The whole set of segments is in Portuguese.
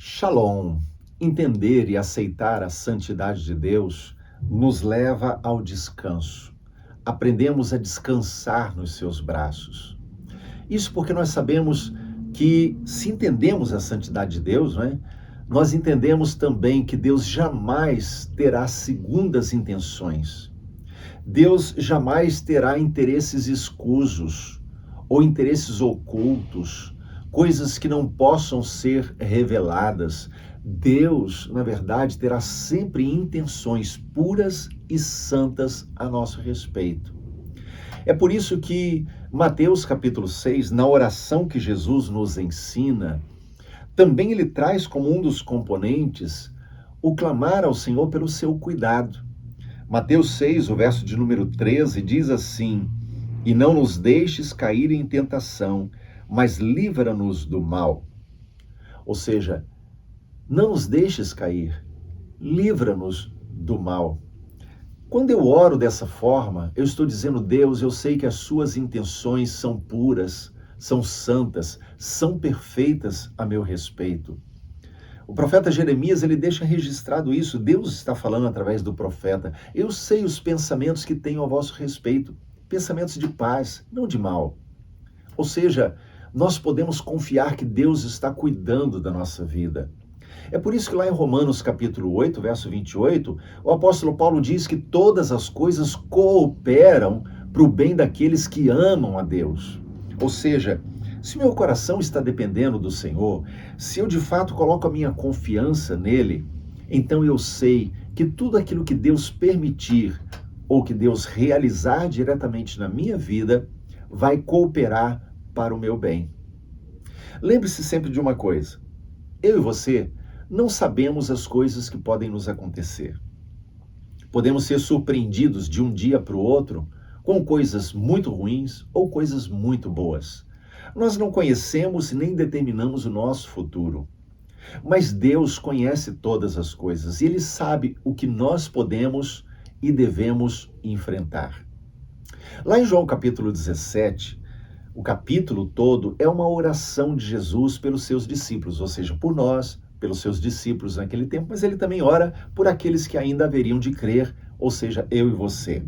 Shalom. Entender e aceitar a santidade de Deus nos leva ao descanso. Aprendemos a descansar nos seus braços. Isso porque nós sabemos que, se entendemos a santidade de Deus, nós entendemos também que Deus jamais terá segundas intenções. Deus jamais terá interesses escusos ou interesses ocultos, coisas que não possam ser reveladas. Deus, na verdade, terá sempre intenções puras e santas a nosso respeito. É por isso que Mateus capítulo 6, na oração que Jesus nos ensina, também ele traz como um dos componentes o clamar ao Senhor pelo seu cuidado. Mateus 6, o verso de número 13, diz assim: "E não nos deixes cair em tentação, mas livra-nos do mal." Ou seja, não nos deixes cair, livra-nos do mal. Quando eu oro dessa forma, eu estou dizendo: Deus, eu sei que as suas intenções são puras, são santas, são perfeitas a meu respeito. O profeta Jeremias, ele deixa registrado isso. Deus está falando através do profeta: eu sei os pensamentos que tenho a vosso respeito, pensamentos de paz, não de mal. Ou seja, nós podemos confiar que Deus está cuidando da nossa vida. É por isso que lá em Romanos capítulo 8, verso 28, o apóstolo Paulo diz que todas as coisas cooperam para o bem daqueles que amam a Deus. Ou seja, se meu coração está dependendo do Senhor, se eu de fato coloco a minha confiança nele, então eu sei que tudo aquilo que Deus permitir ou que Deus realizar diretamente na minha vida vai cooperar para o meu bem. Lembre-se sempre de uma coisa: eu e você não sabemos as coisas que podem nos acontecer. Podemos ser surpreendidos de um dia para o outro com coisas muito ruins ou coisas muito boas. Nós não conhecemos nem determinamos o nosso futuro. Mas Deus conhece todas as coisas e Ele sabe o que nós podemos e devemos enfrentar. Lá em João capítulo 17, o capítulo todo é uma oração de Jesus pelos seus discípulos, ou seja, por nós, pelos seus discípulos naquele tempo, mas ele também ora por aqueles que ainda haveriam de crer, ou seja, eu e você.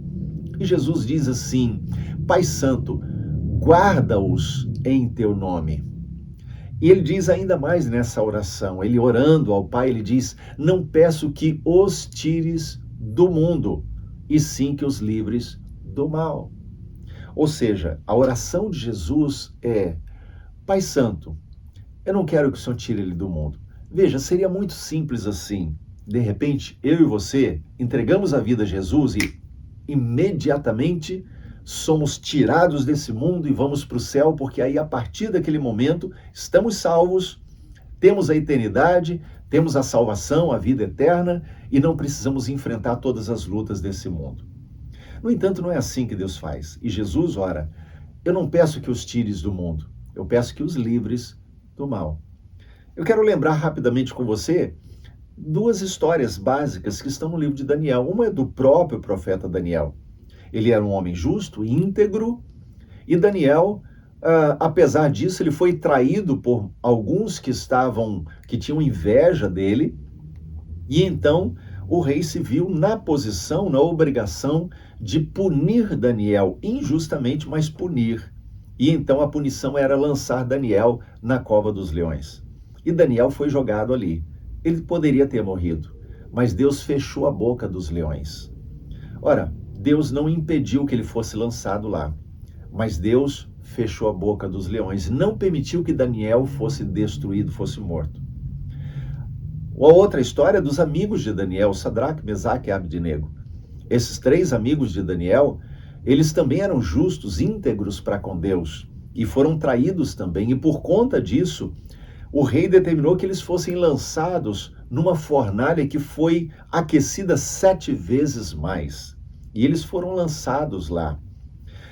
E Jesus diz assim: Pai Santo, guarda-os em teu nome. E ele diz ainda mais nessa oração, ele orando ao Pai, ele diz: não peço que os tires do mundo, e sim que os livres do mal. Ou seja, a oração de Jesus é: Pai Santo, eu não quero que o Senhor tire ele do mundo. Veja, seria muito simples assim. De repente, eu e você entregamos a vida a Jesus e imediatamente somos tirados desse mundo e vamos para o céu, porque aí a partir daquele momento estamos salvos, temos a eternidade, temos a salvação, a vida eterna e não precisamos enfrentar todas as lutas desse mundo. No entanto, não é assim que Deus faz. E Jesus ora: eu não peço que os tires do mundo, eu peço que os livres do mal. Eu quero lembrar rapidamente com você duas histórias básicas que estão no livro de Daniel. Uma é do próprio profeta Daniel. Ele era um homem justo, íntegro, e Daniel, apesar disso, ele foi traído por alguns que tinham inveja dele, e então o rei se viu na posição, na obrigação de punir Daniel, injustamente, mas punir. E então a punição era lançar Daniel na cova dos leões. E Daniel foi jogado ali. Ele poderia ter morrido, mas Deus fechou a boca dos leões. Ora, Deus não impediu que ele fosse lançado lá, mas Deus fechou a boca dos leões, não permitiu que Daniel fosse destruído, fosse morto. A outra história é dos amigos de Daniel, Sadraque, Mesaque e Abdenego. Esses três amigos de Daniel, eles também eram justos, íntegros para com Deus, e foram traídos também, e por conta disso, o rei determinou que eles fossem lançados numa fornalha que foi aquecida 7 vezes mais. E eles foram lançados lá.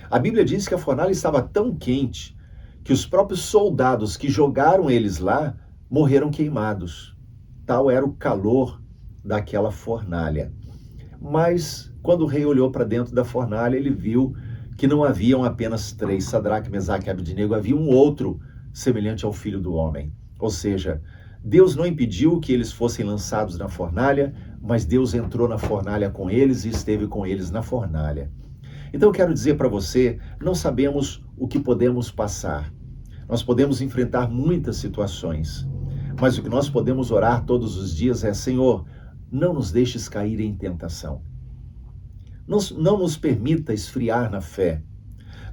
A Bíblia diz que a fornalha estava tão quente que os próprios soldados que jogaram eles lá morreram queimados. Tal era o calor daquela fornalha. Mas quando o rei olhou para dentro da fornalha, ele viu que não haviam apenas 3, Sadraque, Mesaque e Abdenego, havia um outro semelhante ao Filho do Homem. Ou seja, Deus não impediu que eles fossem lançados na fornalha, mas Deus entrou na fornalha com eles e esteve com eles na fornalha. Então eu quero dizer para você, não sabemos o que podemos passar. Nós podemos enfrentar muitas situações, mas o que nós podemos orar todos os dias é: Senhor, não nos deixes cair em tentação. Não nos permita esfriar na fé.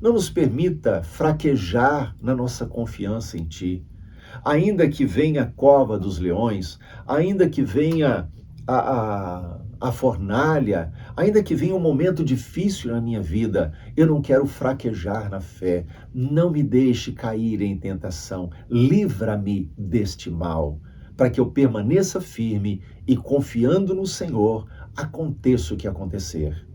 Não nos permita fraquejar na nossa confiança em Ti. Ainda que venha a cova dos leões, ainda que venha a fornalha, ainda que venha um momento difícil na minha vida, eu não quero fraquejar na fé. Não me deixe cair em tentação. Livra-me deste mal, para que eu permaneça firme e confiando no Senhor, aconteça o que acontecer.